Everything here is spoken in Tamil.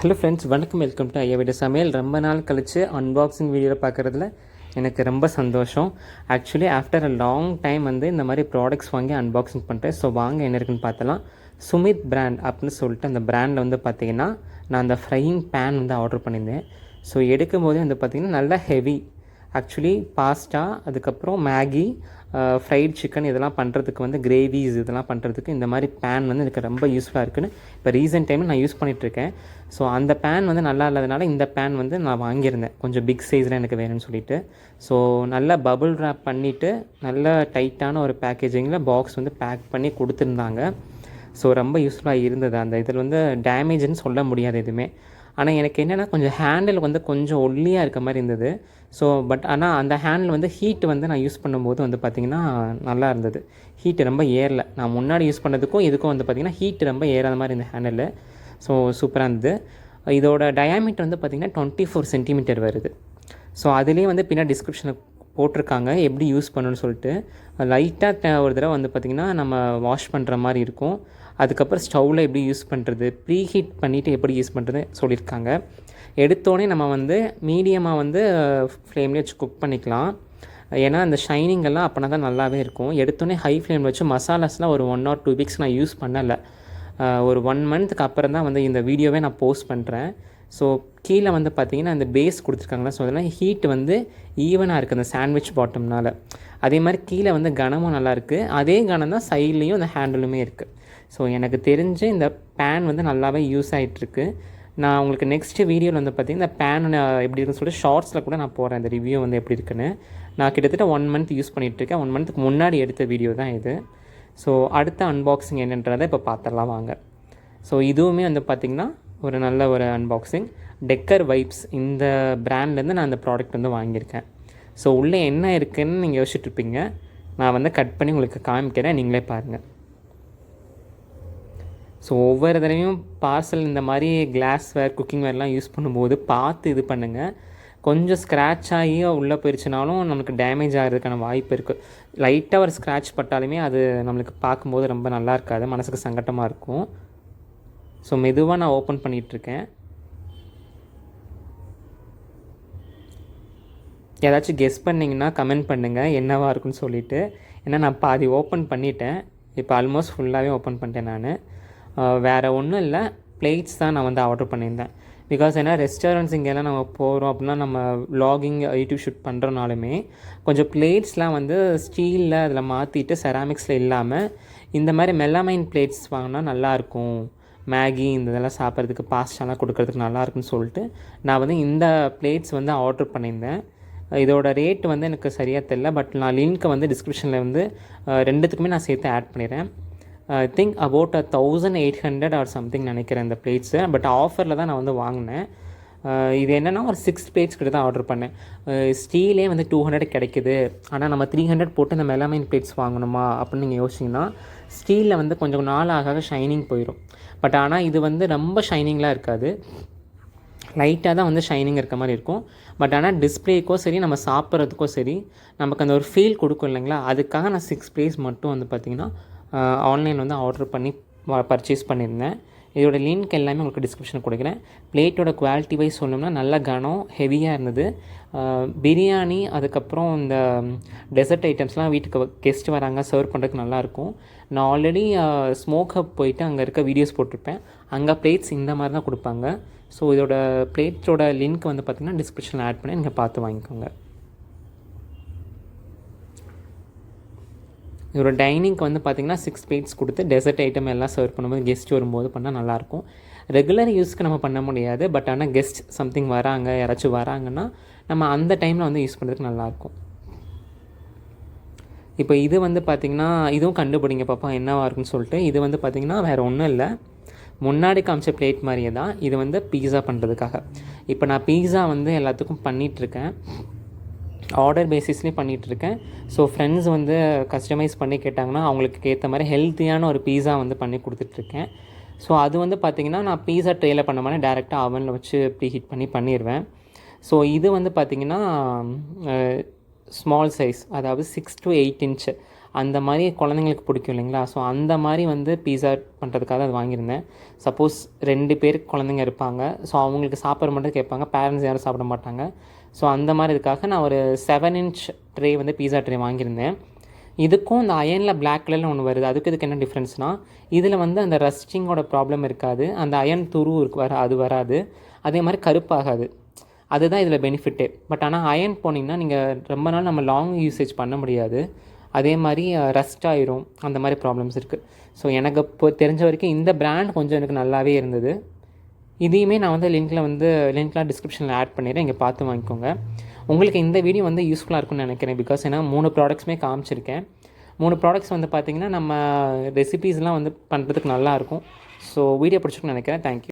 ஹலோ ஃப்ரெண்ட்ஸ், வணக்கம். வெல்கம் டு ஐயா வீடு சமையல். ரொம்ப நாள் கழித்து அன்பாக்சிங் வீடியோவில் பார்க்குறதுல எனக்கு ரொம்ப சந்தோஷம். Actually after a long time இந்த மாதிரி ப்ராடக்ட்ஸ் வாங்கி அன்பாக்சிங் பண்ணுறேன். ஸோ வாங்க என்ன இருக்குன்னு பார்த்தலாம். சுமித் பிராண்ட் அப்படின்னு சொல்லிட்டு அந்த பிராண்டில் பார்த்திங்கன்னா நான் அந்த ஃப்ரையிங் பேன் ஆர்டர் பண்ணியிருந்தேன். ஸோ எடுக்கும்போதே பார்த்திங்கன்னா நல்லா ஹெவி. ஆக்சுவலி பாஸ்டா, அதுக்கப்புறம் மேகி, ஃப்ரைட் சிக்கன் இதெல்லாம் பண்ணுறதுக்கு கிரேவிஸ் இதெல்லாம் பண்ணுறதுக்கு இந்த மாதிரி பேன் எனக்கு ரொம்ப யூஸ்ஃபுல்லாக இருக்குன்னு இப்போ ரீசெண்ட் டைமில் நான் யூஸ் பண்ணிகிட்ருக்கேன். ஸோ அந்த பேன் நல்லா இல்லாதனால இந்த பேன் நான் வாங்கியிருந்தேன். கொஞ்சம் பிக் சைஸில் எனக்கு வேணும்னு சொல்லிட்டு. ஸோ நல்லா பபுள் ரேப் பண்ணிவிட்டு நல்ல டைட்டான ஒரு பேக்கேஜிங்கில் பாக்ஸ் பேக் பண்ணி கொடுத்துருந்தாங்க. ஸோ ரொம்ப யூஸ்ஃபுல்லாக இருந்தது. அந்த இதில் டேமேஜ்னு சொல்ல முடியாது எதுவுமே. ஆனால் எனக்கு என்னென்னா கொஞ்சம் ஹேண்டில் கொஞ்சம் ஒல்லியாக இருக்க மாதிரி இருந்தது. ஸோ ஆனால் அந்த ஹேண்டில் ஹீட் நான் யூஸ் பண்ணும்போது பார்த்திங்கன்னா நல்லா இருந்தது. ஹீட் ரொம்ப ஏறலை. நான் முன்னாடி யூஸ் பண்ணதுக்கும் இதுக்கும் பார்த்திங்கன்னா ஹீட் ரொம்ப ஏறாத மாதிரி இந்த ஹேண்டில். ஸோ சூப்பராக இருந்தது. இதோட டயாமீட்டர் பார்த்திங்கன்னா 24 சென்டிமீட்டர் வருது. ஸோ அதுலேயே பின்னாடி டிஸ்கிரிப்ஷனில் போட்டிருக்காங்க எப்படி யூஸ் பண்ணணும்னு சொல்லிட்டு. லைட்டாக ஒரு தடவை பார்த்திங்கன்னா நம்ம வாஷ் பண்ணுற மாதிரி இருக்கும். அதுக்கப்புறம் ஸ்டவ்வில் எப்படி யூஸ் பண்ணுறது, ப்ரீ ஹீட் பண்ணிவிட்டு எப்படி யூஸ் பண்ணுறது சொல்லியிருக்காங்க. எடுத்தோடனே நம்ம மீடியமாக ஃப்ளேம்லேயே வச்சு குக் பண்ணிக்கலாம். ஏன்னா அந்த ஷைனிங்கெல்லாம் அப்போனா தான் நல்லாவே இருக்கும். எடுத்தோடனே ஹை ஃப்ளேமில் வச்சு மசாலாஸ்லாம் ஒரு 1 or 2 வீக்ஸ் நான் யூஸ் பண்ணலை. ஒரு 1 மந்த்துக்கு அப்புறம் தான் இந்த வீடியோவே நான் போஸ்ட் பண்ணுறேன். ஸோ கீழே பார்த்திங்கன்னா அந்த பேஸ் கொடுத்துருக்காங்களா. ஸோ அதெல்லாம் ஹீட் ஈவனாக இருக்குது அந்த சாண்ட்விச் பாட்டம்னால். அதே மாதிரி கீழே கனமும் நல்லாயிருக்கு. அதே கனம் தான் சைட்லேயும் அந்த ஹேண்டிலுமே இருக்குது. ஸோ எனக்கு தெரிஞ்சு இந்த பேன் நல்லாவே யூஸ் ஆகிட்டுருக்கு. நான் உங்களுக்கு நெக்ஸ்ட்டு வீடியோவில் பார்த்திங்கன்னா இந்த பேன் எப்படி இருக்குன்னு சொல்லிட்டு ஷார்ட்ஸில் கூட நான் போகிறேன் இந்த ரிவ்யூ எப்படி இருக்குன்னு. நான் கிட்டத்தட்ட 1 மந்த் யூஸ் பண்ணிகிட்ருக்கேன். 1 மந்த்துக்கு முன்னாடி எடுத்த வீடியோ தான் இது. ஸோ அடுத்த அன்பாக்சிங் என்னன்றதை இப்போ பார்த்துடலாம் வாங்க. ஸோ இதுவுமே பார்த்திங்கன்னா ஒரு நல்ல ஒரு அன்பாக்சிங். டெக்கர் வைப்ஸ் இந்த பிராண்ட்லேருந்து நான் அந்த ப்ராடக்ட் வாங்கியிருக்கேன். ஸோ உள்ளே என்ன இருக்குதுன்னு நீங்கள் யோசிச்சுட்ருப்பீங்க. நான் கட் பண்ணி உங்களுக்கு காமிக்கிறேன், நீங்களே பாருங்கள். ஸோ ஒவ்வொரு தடவையும் பார்சல் இந்த மாதிரி கிளாஸ்வேர், குக்கிங்வேர்லாம் யூஸ் பண்ணும்போது பார்த்து இது பண்ணுங்கள். கொஞ்சம் ஸ்க்ராட்ச் ஆகி உள்ளே போயிடுச்சுனாலும் நமக்கு டேமேஜ் ஆகிறதுக்கான வாய்ப்பு இருக்குது. லைட்டாக ஒரு ஸ்க்ராட்ச் பட்டாலுமே அது நம்மளுக்கு பார்க்கும்போது ரொம்ப நல்லா இருக்காது, மனசுக்கு சங்கட்டமாக இருக்கும். ஸோ மெதுவாக நான் ஓப்பன் பண்ணிகிட்ருக்கேன். ஏதாச்சும் கெஸ் பண்ணிங்கன்னா கமெண்ட் பண்ணுங்கள் என்னவாக இருக்குன்னு சொல்லிவிட்டு. ஏன்னா நான் பாதி ஓப்பன் பண்ணிட்டேன். இப்போ ஆல்மோஸ்ட் ஃபுல்லாகவே ஓப்பன் பண்ணிட்டேன் நான். வேறு ஒன்றும் இல்லை, பிளேட்ஸ் தான் நான் ஆர்டர் பண்ணியிருந்தேன். பிகாஸ் ஏன்னா ரெஸ்டாரண்ட்ஸ் இங்கெல்லாம் நம்ம போகிறோம் அப்படின்னா நம்ம வ்ளாகிங், யூடியூப் ஷூட் பண்ணுறனாலுமே கொஞ்சம் பிளேட்ஸ்லாம் ஸ்டீலில் அதில் மாற்றிட்டு செராமிக்ஸில் இல்லாமல் இந்த மாதிரி மெலமைன் பிளேட்ஸ் வாங்கினா நல்லாயிருக்கும். மேகி இந்த இதெல்லாம் சாப்பிட்றதுக்கு, பாஸ்டாலாம் கொடுக்கறதுக்கு நல்லாயிருக்குன்னு சொல்லிட்டு நான் இந்த பிளேட்ஸ் ஆர்டர் பண்ணியிருந்தேன். இதோட ரேட் எனக்கு சரியாக தெரியல. பட் நான் லிங்க்கை டிஸ்கிரிப்ஷனில் ரெண்டுத்துக்குமே நான் சேர்த்து ஆட் பண்ணிடுறேன். I think about 1800 or something நினைக்கிறேன் இந்த பிளேட்ஸு. பட் ஆஃபரில் தான் நான் வாங்கினேன். இது என்னென்னா ஒரு 6 பிளேட்ஸ் கிட்ட தான் ஆர்டர் பண்ணேன். ஸ்டீலே 200 கிடைக்குது. ஆனால் நம்ம 300 போட்டு இந்த மெலமைன் பிளேட்ஸ் வாங்கணுமா அப்படின்னு நீங்கள் யோசிச்சிங்கன்னா ஸ்டீலில் கொஞ்சம் நாள் ஆக ஷைனிங் போயிடும். பட் ஆனால் இது ரொம்ப ஷைனிங்லாம் இருக்காது, லைட்டாக தான் ஷைனிங் இருக்க மாதிரி இருக்கும். பட் ஆனால் டிஸ்பிளேக்கோ சரி, நம்ம சாப்பிட்றதுக்கோ சரி, நமக்கு அந்த ஒரு ஃபீல் கொடுக்கும் இல்லைங்களா. அதுக்காக நான் 6 பிளேட்ஸ் மட்டும் பார்த்திங்கன்னா ஆன்லைனில் ஆர்டர் பண்ணி பர்ச்சேஸ் பண்ணியிருந்தேன். இதோட லிங்க் எல்லாமே உங்களுக்கு டிஸ்கிரிப்ஷனில் கொடுக்குறேன். பிளேட்டோட குவாலிட்டி வைஸ் சொல்லணும்னா நல்ல கனம், ஹெவியாக இருந்தது. பிரியாணி, அதுக்கப்புறம் இந்த டெசர்ட் ஐட்டம்ஸ்லாம் வீட்டுக்கு கெஸ்ட் வராங்க சர்வ் பண்ணுறதுக்கு நல்லாயிருக்கும். நான் ஆல்ரெடி ஸ்மோக் ஹப் போயிட்டு அங்கே இருக்க வீடியோஸ் போட்டிருப்பேன். அங்கே பிளேட்ஸ் இந்த மாதிரி தான் கொடுப்பாங்க. ஸோ இதோட பிளேட்டோட லிங்க் பார்த்திங்கன்னா டிஸ்கிரிப்ஷனில் ஆட் பண்ணி நீங்கள் பார்த்து வாங்கிக்கோங்க. இதோட டைனிங்க்கு பார்த்திங்கன்னா 6 பிளேட்ஸ் கொடுத்து டெசர்ட் ஐட்டம் எல்லாம் சர்வ் பண்ணும்போது கெஸ்ட் வரும்போது பண்ணால் நல்லாயிருக்கும். ரெகுலர் யூஸ்க்கு நம்ம பண்ண முடியாது. பட் ஆனால் கெஸ்ட் சம்திங் வராங்க, யாராச்சும் வராங்கன்னா நம்ம அந்த டைமில் யூஸ் பண்ணுறதுக்கு நல்லாயிருக்கும். இப்போ இது பார்த்திங்கன்னா இதுவும் கண்டுபிடிங்க பாப்பா என்னவாக இருக்குன்னு சொல்லிட்டு. இது பார்த்திங்கன்னா வேறு ஒன்றும் இல்லை, முன்னாடி காமிச்ச பிளேட் மாதிரியே தான். இது பீஸா பண்ணுறதுக்காக. இப்போ நான் பீஸா எல்லாத்துக்கும் பண்ணிகிட்ருக்கேன். ஆர்டர் பேசிஸ்லேயும் பண்ணிகிட்ருக்கேன். ஸோ ஃப்ரெண்ட்ஸ் கஸ்டமைஸ் பண்ணி கேட்டாங்கன்னா அவங்களுக்கு ஏற்ற மாதிரி ஹெல்த்தியான ஒரு பீஸா பண்ணி கொடுத்துட்ருக்கேன். ஸோ அது பார்த்திங்கன்னா நான் பீஸா ட்ரேயில் பண்ண மாதிரி டேரெக்டாக அவனில் வச்சு ப்ரீ ஹீட் பண்ணிடுவேன். ஸோ இது பார்த்திங்கன்னா ஸ்மால் சைஸ், அதாவது 6 to 8 inch அந்த மாதிரி குழந்தைங்களுக்கு பிடிக்கும் இல்லைங்களா. ஸோ அந்த மாதிரி வந்து பீஸா பண்ணுறதுக்காக அது வாங்கியிருந்தேன். சப்போஸ் 2 பேருக்கு குழந்தைங்க இருப்பாங்க, ஸோ அவங்களுக்கு சாப்பிட்ற மட்டும் கேட்பாங்க, பேரண்ட்ஸ் யாரும் சாப்பிட மாட்டாங்க. ஸோ அந்த மாதிரி இதுக்காக நான் ஒரு 7 இன்ச் ட்ரே வந்து பீஸா ட்ரே வாங்கியிருந்தேன். இதுக்கும் இந்த அயனில் பிளாக் கலரில் ஒன்று வருது, அதுக்கு இதுக்கு என்ன டிஃப்ரென்ஸ்னால், இதில் வந்து அந்த ரஸ்டிங்கோட ப்ராப்ளம் இருக்காது, அந்த அயன் துரு அது வராது, அதே மாதிரி கருப்பாகாது. அதுதான் இதில் பெனிஃபிட்டே. பட் ஆனால் அயன் போனீங்கன்னா நீங்கள் ரொம்ப நாள் நம்ம லாங் யூசேஜ் பண்ண முடியாது, அதே மாதிரி ரஸ்ட் ஆயிரும், அந்த மாதிரி ப்ராப்ளம்ஸ் இருக்குது. ஸோ எனக்கு இப்போ தெரிஞ்ச வரைக்கும் இந்த பிராண்ட் கொஞ்சம் எனக்கு நல்லாவே இருந்தது. இதையுமே நான் வந்து லிங்க்லாம் டிஸ்கிரிப்ஷனில் ஆட் பண்ணிடுறேன், இங்கே பார்த்து வாங்கிக்கோங்க. உங்களுக்கு இந்த வீடியோ வந்து யூஸ்ஃபுல்லாக இருக்கும்னு நினைக்கிறேன். பிகாஸ் ஏன்னா 3 ப்ராடக்ட்ஸுமே காமிச்சிருக்கேன். 3 ப்ராடக்ட்ஸ் வந்து பார்த்திங்கன்னா நம்ம ரெசிபீஸ்லாம் வந்து பண்ணுறதுக்கு நல்லாயிருக்கும். ஸோ வீடியோ பிடிச்சிருக்குன்னு நினைக்கிறேன். தேங்க்யூ.